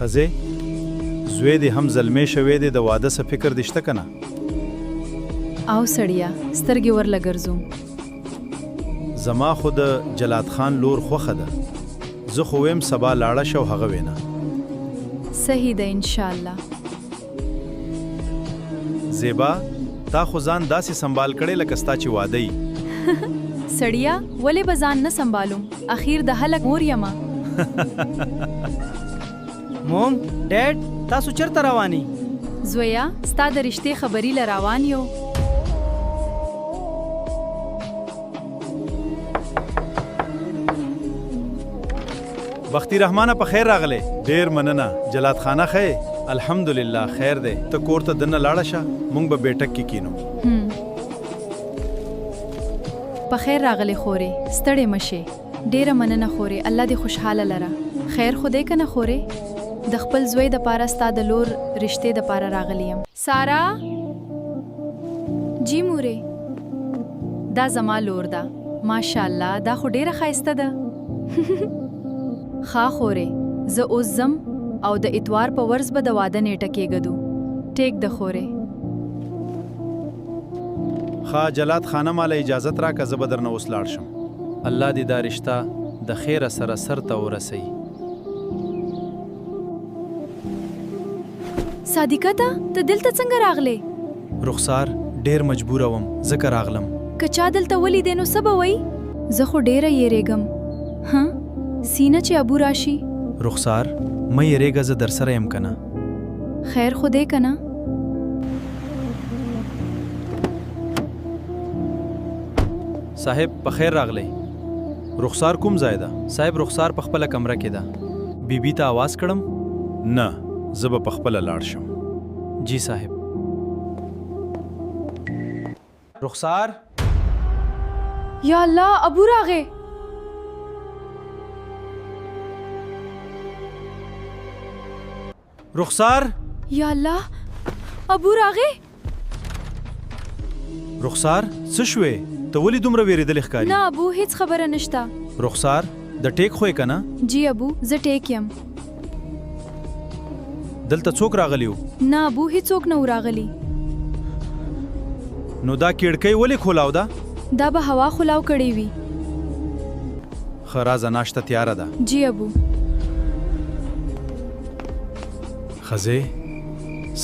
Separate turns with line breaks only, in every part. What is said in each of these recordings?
خزه زوی دې هم زلمی شوی دی د واده څه فکر دې شته که نه؟
او سړیا سترګې ورله ګرځوم.
زما خو د جلات خان لور خوښه ده. زه خو ویم سبا لاړه شه او هغه وینه.
صحیح ده انشاءالله.
زیبا تا خو ځان داسې سنبال کړی لکه ستا چې واده یي.
سړیا ولې به ځان نه سنبالوم؟ اخیر د هلک مور یمه.
موم ډیډ تاسو چرته رواني؟
زویا ستا د رشتې خبري له روان یو.
بختی رحمانه په خیر راغلی. ډیر مننه جلات خانه خې. الحمدلله خیر دی. ته کور ته دننه لاړه شه، موږ به بیټک کې کینو.
په خیر راغلی خورې، ستړې مشې. ډیره مننه خورې، الله دې خوشحاله لره. خیر خو دی که نه خورې؟ د خپل زوی د پاره ستا د لور رشتې د پاره راغلی یم. سارا جی مورې، دا زما لور ده. ماشاءالله دا خو ډیره ښایسته ده. ښه خورې، زه اوس ځم او د اتوار په ورځ به د واده نیټه کېږدو. ټیک ده خورې.
ښه جلات خانه ماله اجازت راکړه، زه به درنه اوس لاړ شم. الله دې دا رشته د خیره سره سر ته ورسوي.
صادقه ته ته دلته څنګه راغلې؟
رخسار ډیر مجبوره وم ځکه راغلم.
که چا دلته ولیدې نو څه به وایي؟ زه خو ډیره یېرېږم. ها سینه چې ابو راشي.
رخسار مه یېرېږه، زه در سره یم که نه.
خیر خو دی که نه؟
صاحب په خیر راغلی. رخسار کوم ځای ده؟ صاحب رخسار په خپله کمره کې ده. بیبي ته آواز کړم؟ نه زه به په خپله لاړ شم. جی صاحب. رخسار
یا الله ابو راغې.
رخسار
یا الله ابو راغې.
رخسار څه شوې؟ ته ولې دومره وېرېدلې ښکاري؟
نه ابو هیڅ خبره نشته.
رخسار د ټیک خو یې که نه؟
جی ابو زه ټیک یم.
دلته څوک راغلی و؟
نه ابو هیڅوک نه و راغلی.
نو دا کړکۍ ولې کھولاو ده؟
دا به هوا خلاو کړې وي.
ښه راځه ناشته تیاره ده.
جی ابو.
ښځې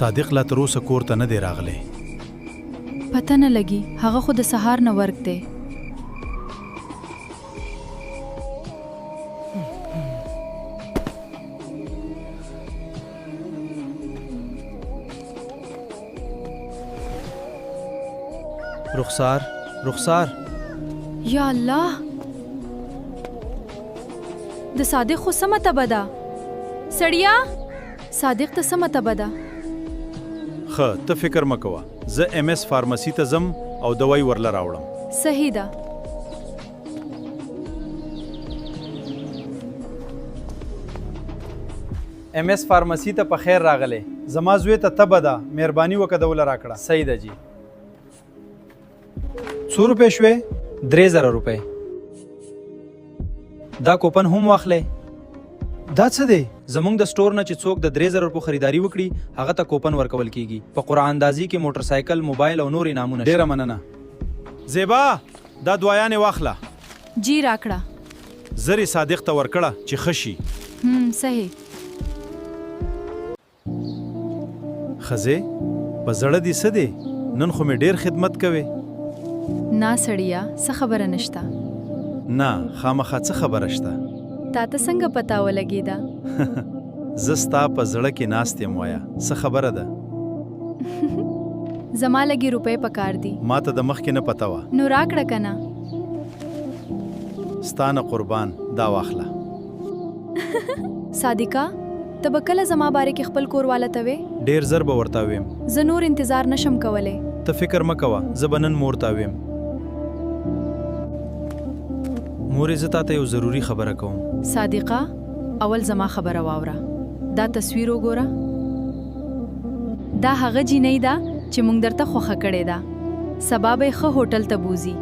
صادق لا تر اوسه کور ته نه دی راغلی.
پته نه لګي، هغه خو د سهار نه ورک دی.
رخسار رخسار
یا الله د صادق خو سمه تبه ده. سړیا صادق ته سمه تبه ده.
ښه ته فکر مه کوه، زه ایم ایس فارمسی ته ځم او دوای ورله راوړم.
صحیح ده.
ایم ایس فارمسی ته په خیر راغلی. زما زوی ته تبه ده، مهرباني وکړه دوله راکړه. صحیح ده جی. 100 روپۍ شوې؟
3000 روپۍ. دا کوپن هم واخلئ.
دا څه دی؟
زموږ د سټور نه چې څوک د 3000 روپو خریداري وکړي هغه ته کوپن ورکول کیږي. په قرآن اندازي کې موټر سایکل، موبایل او نور انعامونه.
ډیره مننه. زیبا دا دعایانې واخله.
جی راکړه.
زری صادق ته ورکړه چې ښه شي.
صحیح.
ښځې په زړه دې څه دی؟ نن خو مې ډیر خدمت کوې.
نه سړیا څه خبره نشته.
نه خامخا څه خبره شته.
تا ته څنګه پتا ولګېده؟
زه ستا په زړه کې ناست یم. وایه څه خبره ده؟
زما لګي روپۍ پکار دي.
ما ته د مخکې نه پته وه.
نو راکړه که نه؟
ستا نه قربان دا واخله.
صادقه ته به کله زما باره کې خپل کور والا ته وې؟
ډیر زر به ورته ویم.
زه نور انتظار نشم کولی.
ته فکر مه کوه، زه به نن مور ته ویم. مورې زه تا ته یو ضروري خبره کوم.
صادقه اول زما خبره واوره. دا تصویر وګوره. دا هغه جینۍ ده چې موږ درته خوښه کړې ده. سبا به یې ښه هوټل ته بوځي.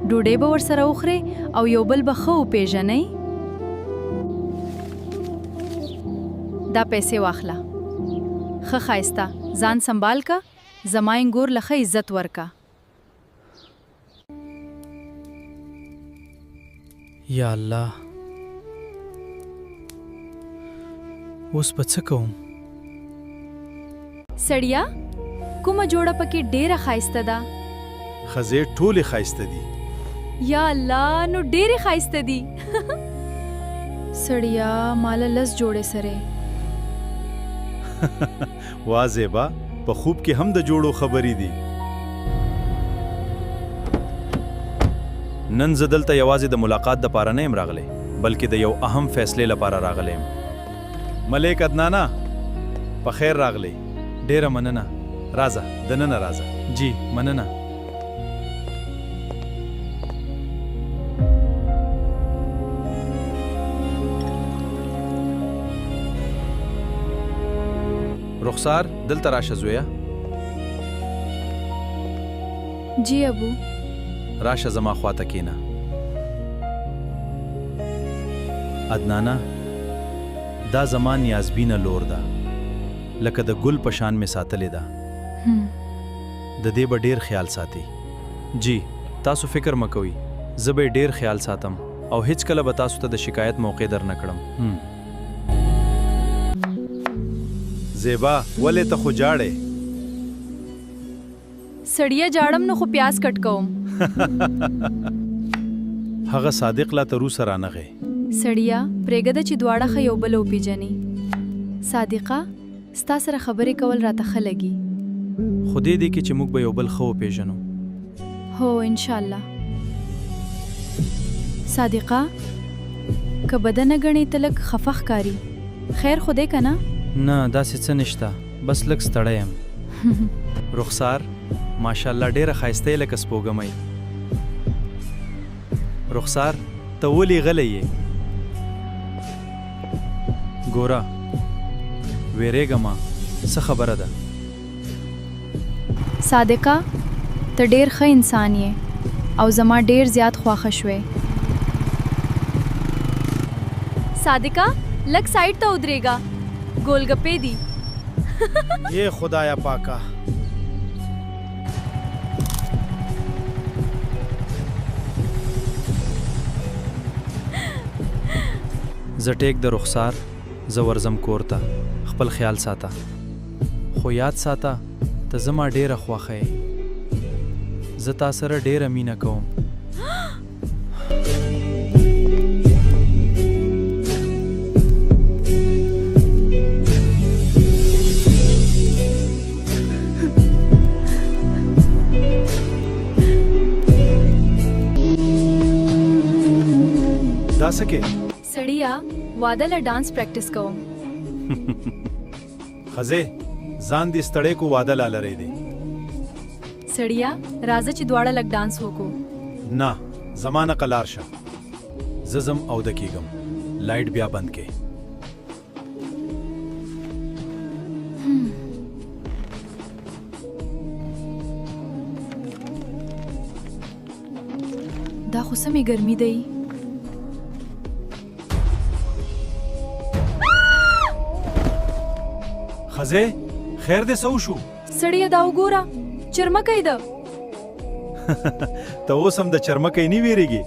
ډوډۍ به ورسره وخورې او یو بل به ښه وپېژنئ. دا پیسې واخله. ښه ښایسته ځان سنبال کا، زما انګور له ښه عزت ورکا.
یا الله، اوس به څه کوم؟
سړیا کومه جوړه پکې ډېره ښایسته ده؟
ښځې ټولې ښایسته دي.
یا الله، نو ډېرې ښایسته دي. سړیا ماله 10 جوړې سره.
وا زیبا، په خوب کې هم د جوړو خبرې دي. نن زه دلته یوازې د ملاقات دپاره نه یم راغلی، بلکې د یو اهم فیصلې لپاره راغلی یم. ملک عدنانه، په خیر راغلی. ډېره مننه. راځه، دننه راځه. جی مننه. رخسار، دلته راشه زویه.
جی ابو.
راشه زما خواته کېنه. عدنانه، دا زما نیازبینه لور ده، لکه د ګل په شان مې ساتلې ده. د دې به ډېر خیال ساتي. جی تاسو فکر مه کوئ، زه به یې ډېر خیال ساتم او هیڅکله به تاسو ته د شکایت موقع در نه کړم. زیبا، ولې ته خو جاړې؟
سړیا جاړم نو خو پیاز کټ کوم.
هغه صادق لا تر اوسه رانغی.
سړیا پرېږده چې دواړه ښه یو بل وپېژني. صادقه، ستا سره خبرې کول راته ښه لګي.
خو دې دی کې چې موږ به یو بل ښه وپېژنو.
هو انشاءالله. صادقه، که بده نه ګڼې ته لږ خفه ښکاري. خیر خو دی که نه؟
نه داسې څه نشته، بس لږ ستړی یم. رخسار، ماشاءالله ډېره ښایسته یې لکه سپوږمۍ. رخسار، ته ولې غلی یې؟ ګوره ویریږه ما، څه خبره ده؟
صادقه، ته ډېر ښه انسان یې او زما ډېر زیات خوښه شوې. صادقه، لږ سایډ ته ودرېږه، ګولګپې دي.
یہ خدایا پاکا. زه ټیک د رخسار، زه ورځم کور ته. خپل خیال ساته، خو یاد ساته ته زما ډېره خوښه یې. زه تا سره ډېره مینه کوم. دا څه کې؟
سړیا واده له ډانس پریکټس کوم.
ښځې ځان دې ستړی کو، واده لا لرې دی.
سړیا راځه چې دواړه لږ ډانس وکړو.
نه، زما نه قلار شه. زه ځم اوده کېږم. لایټ بیا بند کې.
دا خو سمې ګرمي دی.
ښځې خیر دې څه وشو؟
سړیا دا وګوره، چرمکی ده.
ته اوس هم د چرمکی نه ویریږي؟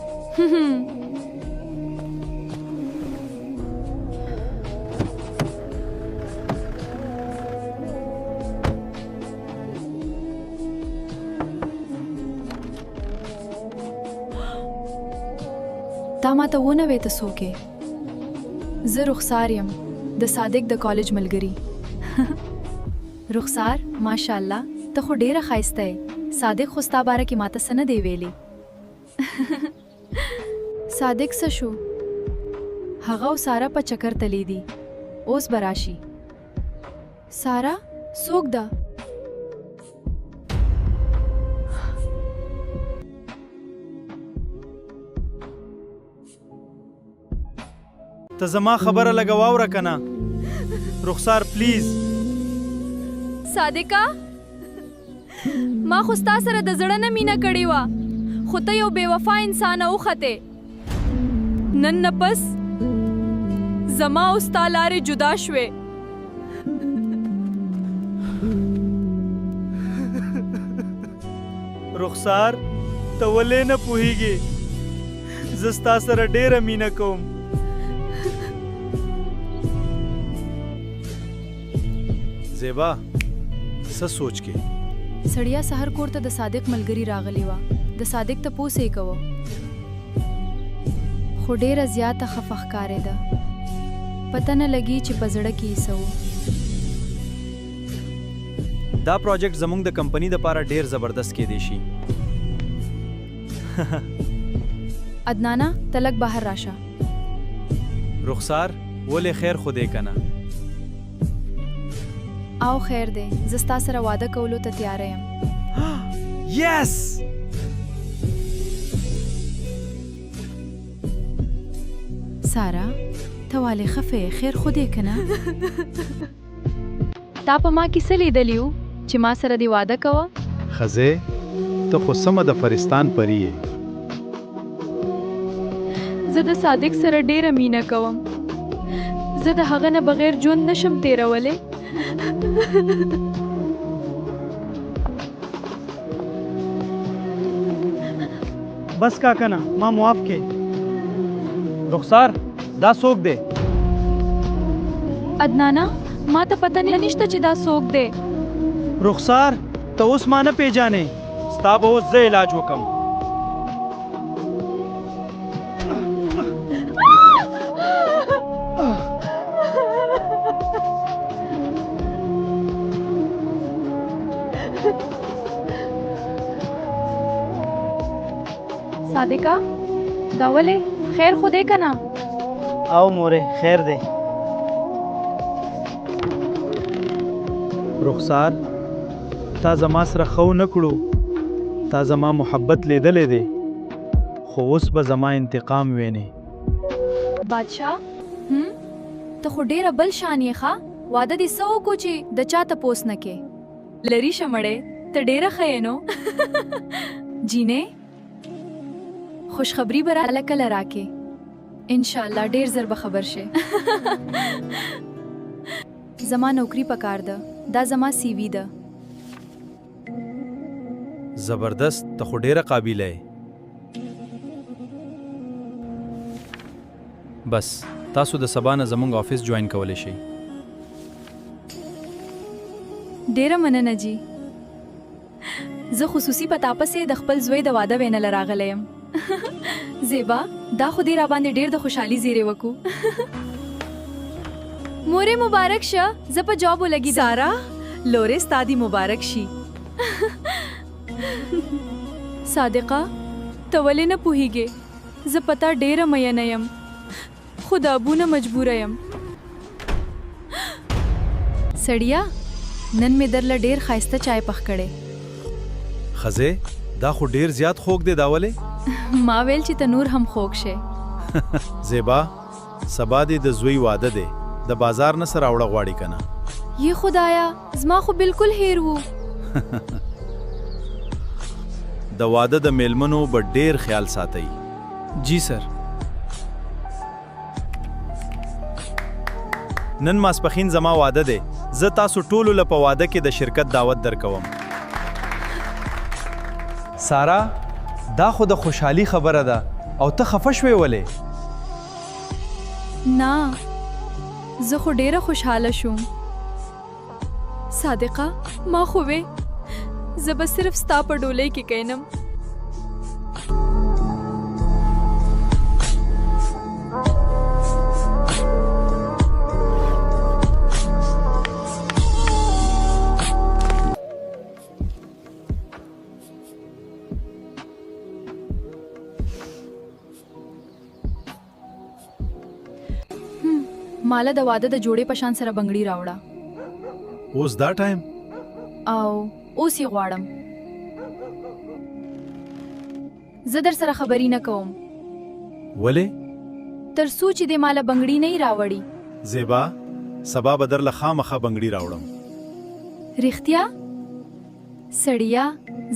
تا ماته ونه وې ته څوک یې؟ زه رخسار یم، د صادق د کالج ملګري. رخسار، ماشاءالله ته خو ډېره ښایسته یې. صادق خو ستا باره کې ماته څه نه دی ویلي. صادق څه شو؟ هغه او سارا په چکر تللی دي، اوس به راشي. سارا څوک ده؟
ته زما خبره لږه واوره که نه؟ رخسار پلیز.
صادقه، ما خو ستا سره د زړه نه مینه کړې وه، خو ته یو بې وفا انسانه وختې. نن نه پس زما او ستا لارې جدا شوې.
رخسار ته ولې نه پوهیږي زه ستا سره ډېره مینه کوم.
زیبا څه سوچ کې؟
سړیا سحر کور ته د صادق ملګری راغلی و. د صادق ته پوسې کوو خو ډیره زیاته خفه ښکارېده. پته نه لګي چې په زړه کې یې څه و.
دا پروجیکټ زموږ د کمپنی دپاره ډیر زبردست کېدی شي.
عدنانا ته لږ بهر راشه.
رخسار ولې خیر خو دی که نه؟
او خیر دی، زه ستا سره واده کولو ته تیاره یم.
یس!
سارا ته ولې خفه یې؟ خیر خو دی که نه؟ تا په ما کې څه لیدلي وو چې ما سره دې واده کوه؟
خزه ته خو سمه د فرستان پری یې.
زه د صادق سره ډیره مینه کوم. زه د هغه نه بغیر ژوند نشم تیرولی.
بس کاکا نه ما معاف کې. رخسار دا څوک دی؟
عدنانا ما ته پته نشته چې دا څوک دی.
رخسار ته اوس ما نه پیژانې. ستا به اوس زه علاج وکم.
صادقه دا ولې؟ خیر خو دی که نه؟
او مورې خیر دی. رخسار تا زما سره خو نه کړو. تا زما محبت لیدلې دی خو اوس به زما انتقام وینې.
بادشاه ته خو ډیره بل شان یې ښه. واده دې څه وکړو چې د چا تپوس نه کې؟ لري شمړې ته ډیره ښه یې نو. جینې خوشخبری به راله کله راکې. انشاءالله ډیر زر به خبر شې. زما نوکری پکار ده. دا زما سی وی ده.
زبردست ته خو ډیره قابله یې. بس تاسو د سبا نه زموږ آفیس جوین کولی شئ.
ډیره مننه جی. زه خصوصي په تاپسې د خپل زوی د واده وینله راغلی یم. زیبا دا خو دې را باندې ډیر د خوشحالي زیری وکړو. مورې مبارک شه. زه په جاب ولګېدم.
سارا لورې ستا دې مبارک شي.
صادقه ته ولې نه پوهیږې؟ زه پتا ډیره مینه یم خو د ابو نه مجبوره یم. سړیا نن مې درله ډیر ښایسته چای پخ کړی.
خزه دا خو ډیر زیات خوږ دی. دا ولې؟
ما ویل چې ته نور هم خوږ شې.
زیبا سبا دې د زوی واده دی. د بازار نه سره راوړه غواړي که نه؟
یې خدایا زما خو بالکل هیر وو.
د واده د میلمنو به ډیر خیال ساتئ.
جی سر.
نن ماسپخین زما واده دی. زه تاسو ټولو له په واده کې د شرکت دعوت درکوم.
سارا دا خو د خوشحالي خبره ده او ته خفه شوې ولې؟
نه زه خو ډیره خوشحاله شوم. صادقه ما خو وې زه به صرف ستا په ډولۍ کې کینم. ماله د واده د جوړې په شان سره بنګړي راوړه.
اوس دا ټایم؟
او اوس یې غواړم. زه در سره خبرې نه کوم.
ولې؟
تر څو چې دې ماله بنګړي نه راوړي.
زیبا سبا به درله خامخا بنګړي راوړم.
رښتیا؟ سړیا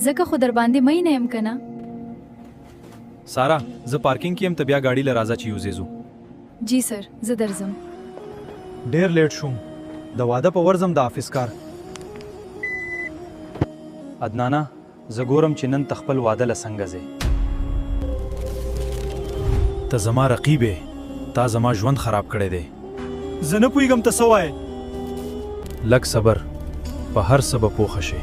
ځکه خو در باندې مینه یم که نه؟
سارا زه پارکینګ کې یم ته بیا ګاډي له راځه چې یوځې ځو.
جی سر زه درځم.
ډیر لیټ شوم. د واده په ورځم د آفس کار. عدنانه زه ګورم چې نن ته خپل واده له څنګه ځې.
ته زما رقیب یې. تا زما ژوند خراب کړی دی.
زه نه پوهېږم ته څه وایې.
لږ صبر، په هر څه به پوخه شي.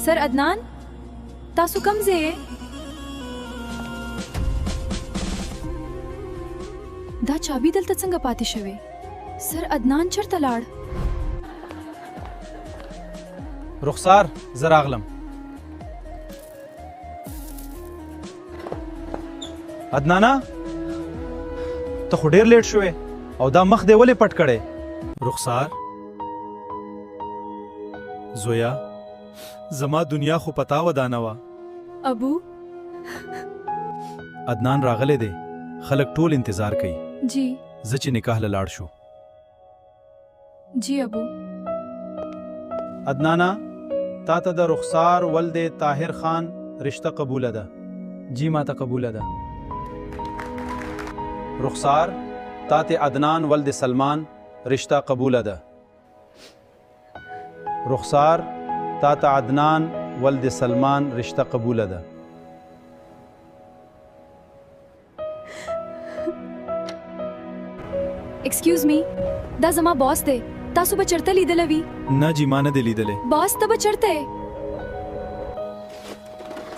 سر عدنان تاسو کم ځای یې؟ دا چابي دلته څنګه پاتې شوې؟ سر عدنان چېرته لاړ؟
رخسار زه راغلم. عدنانه ته خو ډېر لیټ شوې او دا مخ دې ولې پټ کړی؟
رخسار زویا، زما دنیا خو پتا ودانه وه.
ابو
عدنان راغلی دی، خلک ټول انتظار کوي.
جی
زه چې نکاح له لاړ شو.
جی ابو.
عدنانه تا ته د رخسار ولد طاهر خان رشته قبوله ده؟ جی ما ته قبوله ده. رخسار تا ته عدنان ولد سلمان رشته قبوله ده؟ رخسار تا ته عدنان ولد سلمان رشته قبوله ده؟
ایکسکیوز می، دا زما باس دی. تاسو به چرته لیدلی وي؟
نه جی ما نه دی لیدلی.
باس ته به چرته یې؟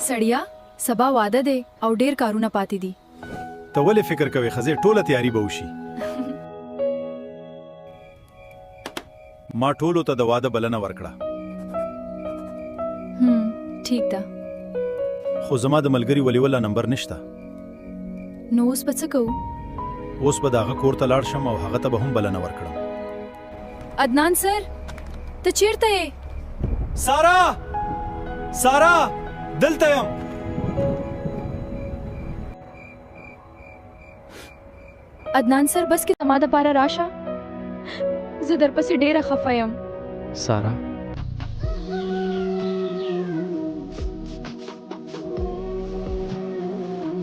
سړیا سبا واده دی او ډیر کارونه پاتې دي.
ته ولې فکر کوې ښځې ټوله تیاری به وشي؟ ما ټولو ته د واده بلنه ورکړه،
ټیک ده.
خو زما د ملګري ولی ولا نمبر نشته.
نو اوس به څه کوو؟
اوس به د هغه کور ته لاړ شم او هغه ته به هم بلنه ورکړم.
عدنان سر ته چیرته یې؟
سارا سارا دلته یم.
عدنان سر بس کې زما دپاره راشه، زه درپسې ډیره خفه یم.
سارا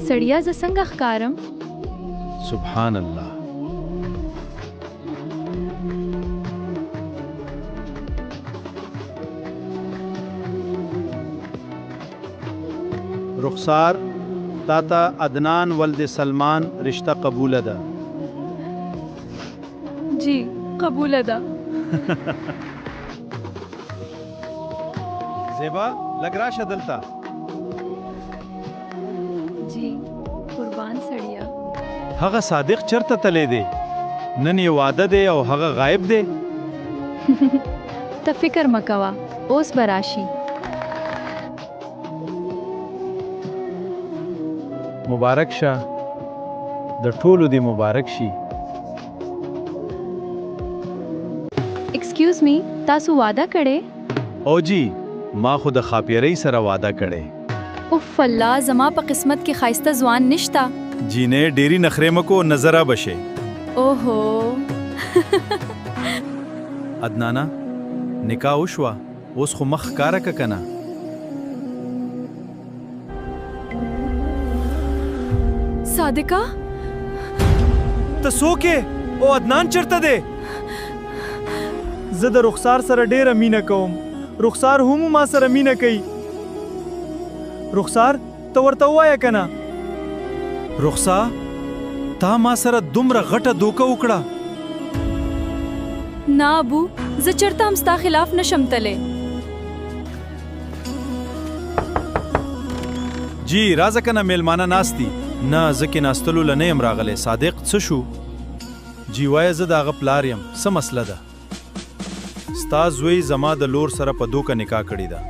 سړیا زه څنګه ښکارم؟
سبحان الله. رخسار تا ته عدنان ولد سلمان رشته قبوله ده؟
جی قبوله ده.
زیبا لږ راشه دلته.
جی قربان سړیا.
هغه صادق چرته تللی دی؟ نن یې واده دی او هغه غایب دی.
ته فکر مه کوه، اوس به راشي.
مبارک شه، د ټولو دی مبارک شي.
ایکسکیوز می، تاسو واده کړی؟
او جی ما خو د خاپیرۍ سره واده کړی.
اوف الله، زما په قسمت کې ښایسته ځوان نشته.
جینې ډېری نخرې مکو، نظره بشې.
اوهو.
عدنانه نکاح وشوه، اوس خو مخ ښکاره که که نه؟
صادقه
ته څوک یې او عدنان چېرته دی؟ زه د رخسار سره ډېره مینه کوم، رخسار هم ما سره مینه کوي. رخسار ته ورته ووایه که نه؟
رخسار تا ما سره دومره غټه دوکه وکړه؟
نه ابو، زه چېرته هم ستا خلاف نشم تلی.
جی راځه که نه میلمانه ناست دي. نه زه کېناستلو له نه یم راغلی. صادق څه شو؟ جی وایه زه د هغه پلار یم. څه مسله ده؟ ستا زوی زما د لور سره په دوکه نکاح کړې ده.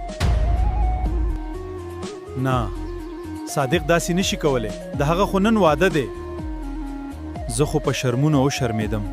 نه صادق داسې نشي کولی، د هغه خو نن واده دی. زه خو په شرمونو وشرمېدم.